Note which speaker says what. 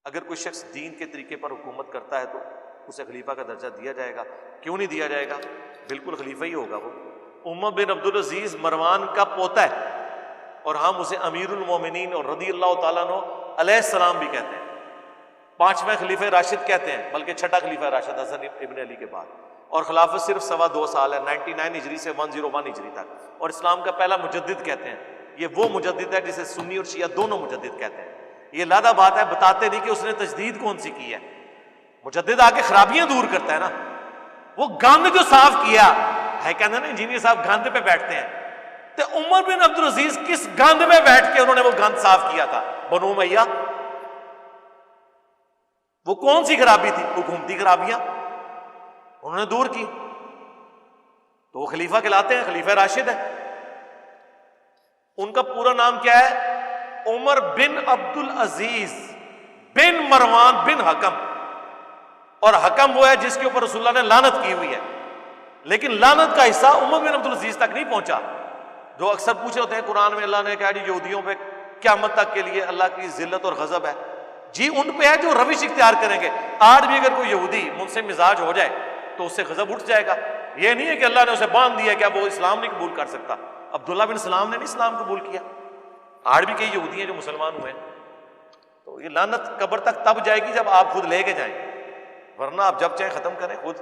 Speaker 1: اگر کوئی شخص دین کے طریقے پر حکومت کرتا ہے تو اسے خلیفہ کا درجہ دیا جائے گا. کیوں نہیں دیا جائے گا؟ بالکل خلیفہ ہی ہوگا وہ. عمر بن عبدالعزیز مروان کا پوتا ہے اور ہم اسے امیر المومنین اور رضی اللہ تعالیٰ عنہ علیہ السلام بھی کہتے ہیں. 5ویں خلیفہ راشد کہتے ہیں، بلکہ چھٹا خلیفہ راشد حسن ابن علی کے بعد. اور خلافت صرف 2.25 سال ہے، 99 ہجری سے 101 ہجری تک. اور اسلام کا پہلا مجدد کہتے ہیں. یہ وہ مجدد ہے جسے سنی اور شیعہ دونوں مجدد کہتے ہیں. یہ لادہ بات ہے، بتاتے نہیں کہ اس نے تجدید کون سی کی ہے. مجدد آ کے خرابیاں دور کرتا ہے نا. وہ گند جو صاف کیا ہے، کہتے ہیں نا انجینئر صاحب گند پہ بیٹھتے ہیں، تو عمر بن عبدالعزیز کس گند میں بیٹھ کے انہوں نے وہ گند صاف کیا تھا؟ بنو امیہ. وہ کون سی خرابی تھی؟ حکومتی خرابیاں انہوں نے دور کی، تو وہ خلیفہ کہلاتے ہیں، خلیفہ راشد ہے. ان کا پورا نام کیا ہے؟ عمر بن عبدالعزیز بن مروان بن حکم. اور حکم وہ ہے جس کے اوپر رسول اللہ نے لعنت کی ہوئی ہے، لیکن لعنت کا حصہ عمر بن عبدالعزیز تک نہیں پہنچا. جو اکثر پوچھے ہوتے ہیں قرآن میں اللہ نے کہا جی یہودیوں پہ قیامت تک کے لیے اللہ کی ذلت اور غضب ہے. جی ان پہ ہے جو روش اختیار کریں گے. آج بھی اگر کوئی یہودی مجھ سے مزاج ہو جائے تو اس سے غضب اٹھ جائے گا. یہ نہیں ہے کہ اللہ نے اسے باندھ دیا کہ اب وہ اسلام نہیں قبول کر سکتا. عبداللہ بن سلام نے نہیں اسلام قبول کیا. آج بھی کئی یہودی ہیں جو مسلمان ہوئے ہیں. تو یہ لعنت قبر تک تب جائے گی جب آپ خود لے کے جائیں، ورنہ آپ جب چاہیں ختم کریں خود